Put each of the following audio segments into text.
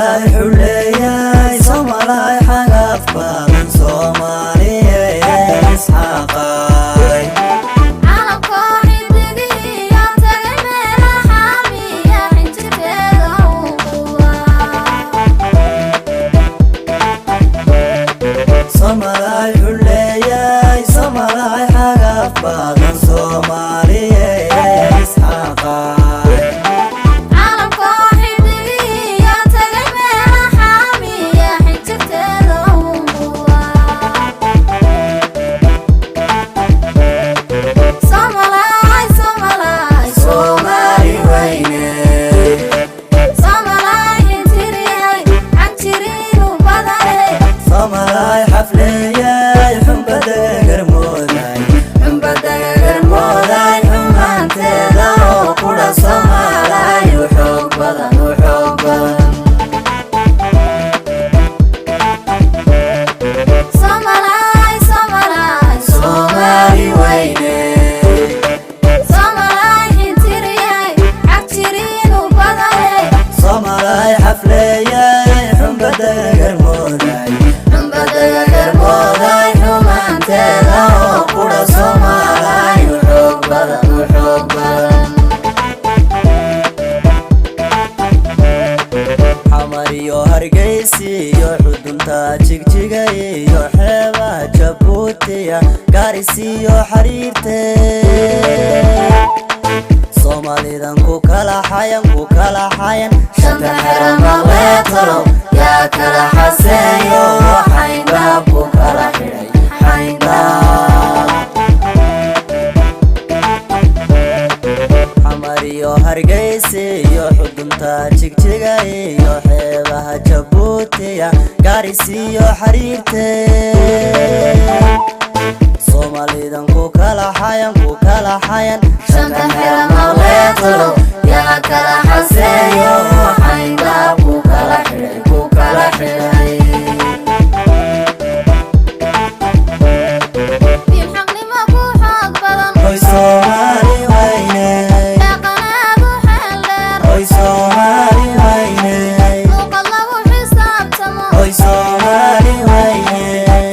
Somalay xuleeyay Somalay xagaf badan Soomaaliyeed isxaqay calanko xidigiyo tagay meelaha miya xinjirteeda uquwa Somalay xuleeyay Somalay xagaf badan Soomaaliyeed isxaqay calanko xidigiyo tagay meelaha miya xinjirteeda uquwa Somalay Somalay Soomaali weyne Somalay intiriyay anjiriinu badanay Somalay xafleeyay xumbada garmooday xumaanteeda oo kudha Somalay u xoog badan Somalay Somalay Soomaali weyne Somalay intiriyay anjiriinu badanay Somalay xafleeyay xumbada garmooday xumaanteeda oo kudha Somalay u xoog badan xamar iyo hargeysa iyo xudunta jigjiga iyo xeebaha jabuutiya gaarisa iyo xariirte Soomaalidan ku kala xayan shanta xerama weetalow yaa kala xaseeyo xayndaab ku kala xidhay xamar iyo hargeysa iyo xudunta jigjiga iyo xeebaha jabuutiya gaarisa iyo xariirte Soomaalidan ku kala xayan shanta xerama weetalow yaa kala xaseeyo xayndaab ku kala xidhay in xaqnimo ku xoog badan Hoy Soomaali weyne dhaqanaadu xeel dheer Hoy Soomaali weyne luuqad lagu xisaabtamo Hoy Soomaali weyne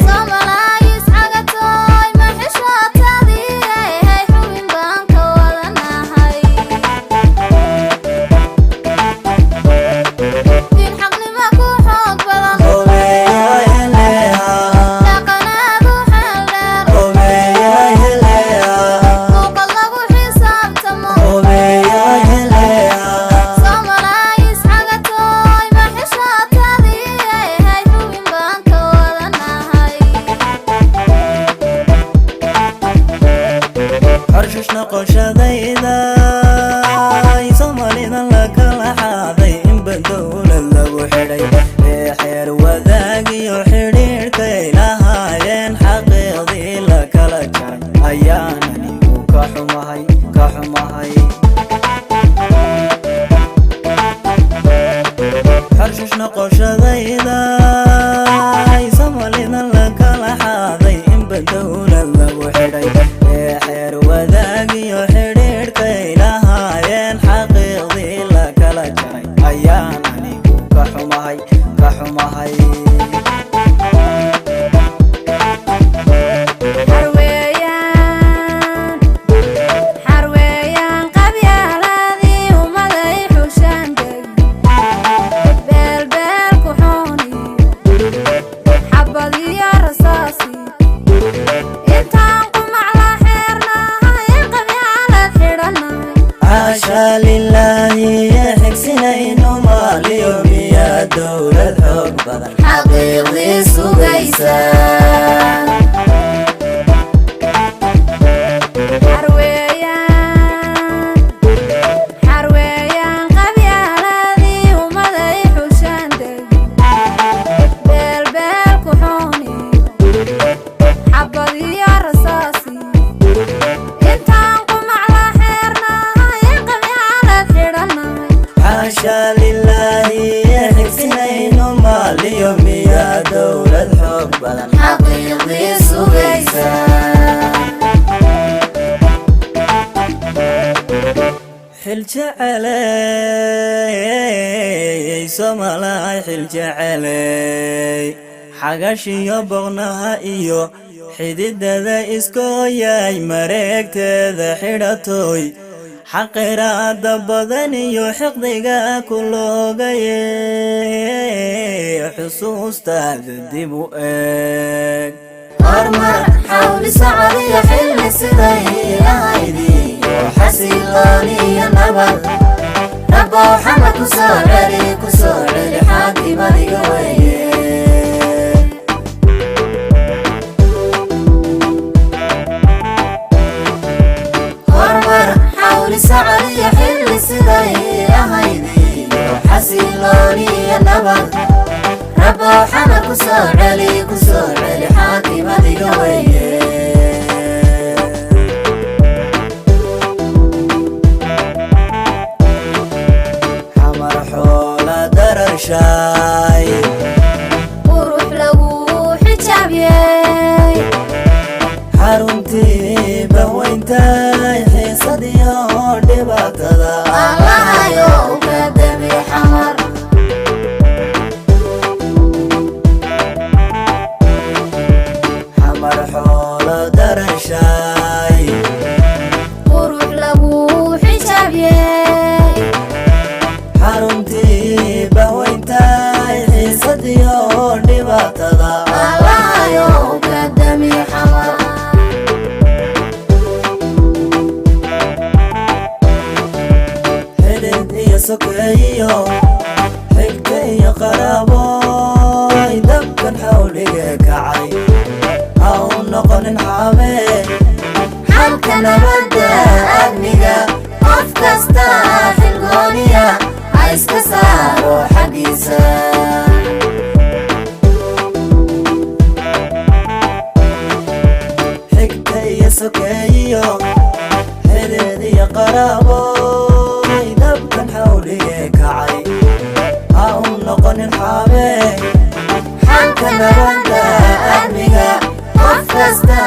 Somalay isxagatooy ma xishootadii hay xubin baan ka wadanahay in xaqnimo ku xoog badan Omeeyo heleha dhaqanaadu xeel dheer Omeeyo heleha luuqad lagu xisaabtamo Omeeyo heleha Somalay isxagatooy ma xishootadii hay xubin baan ka wadanahay Harshash noqoshadayda Soomalidan la kala xaaday inba dowlad lagu xidhay ee xeer wadaag iyo xidhiidhkay lahaayeen xaqiiqdii la kala jaray ayaan anigu ka xumahay harshash noqoshadayda Soomalidan la kala xaaday inba dowlad lagu xidhay ee xeer wadaag iyo xidhiidhkay lahaayeen xaqiiqdii la kala jaray ayaan anigu ka xumahay xarweeyaan qabyaaladii umaday xushaan deg beelbeel ku xooni xabad iyo rasaasi intaan qumac la xeernahay qabyaalad xidhanay caasha lilaahi xigsinayno maaliyo miya dowlad xoog badan xaqiiqdii sugaysa xarweeyaan qabyaaladii umaday xushaan deg beelbeel ku xooni xabad iyo rasaasi intaan qumac la xeernahay qabyaalad xidhanay caasha lilaahi xigsinayno maaliyo miya dowlad xoog badan xaqiiqdii sugaysa الجعلي سما walaalay xil jeceley xagashiyo boqnaha iyo xididada iskooyay mareegteeda xidhatoy xaqiraada badan iyo xiqdiga ku loogaye xusuustaada dib u eeg hormar xawli socodiyo xilli siday ahaydi xasilooniyo nabad rabbow xamad ku soo celi xaakimadiga weye hormar xawli socodiyo xilli siday ahaydi xasilooniyo nabad rabbow xamad ku soo celi xaakimadiga weye xamar xoola dararshay qurux lagu xijaabiyey xaruntii bahweyntay xiisadiyo dhibaatada allahayo ka dami xamar xamar xoola dararshay qurux lagu xijaabiyey xaruntii bahweyntay xiisadiyo dhibaatada allahayo ka dami xamar xidid iyo sokeeyo xigta iyo qaraaboy dabkan xawliga kacay ha u noqonin xaabee xalka nabadda amniga qof kasta xilgooniya ha iska saaro xaggiisa xigta iyo sokeeyo xidid iyo qaraaboy dabkan xawliga kacay ha u noqonin xaabee xalka nabadda amniga qof kasta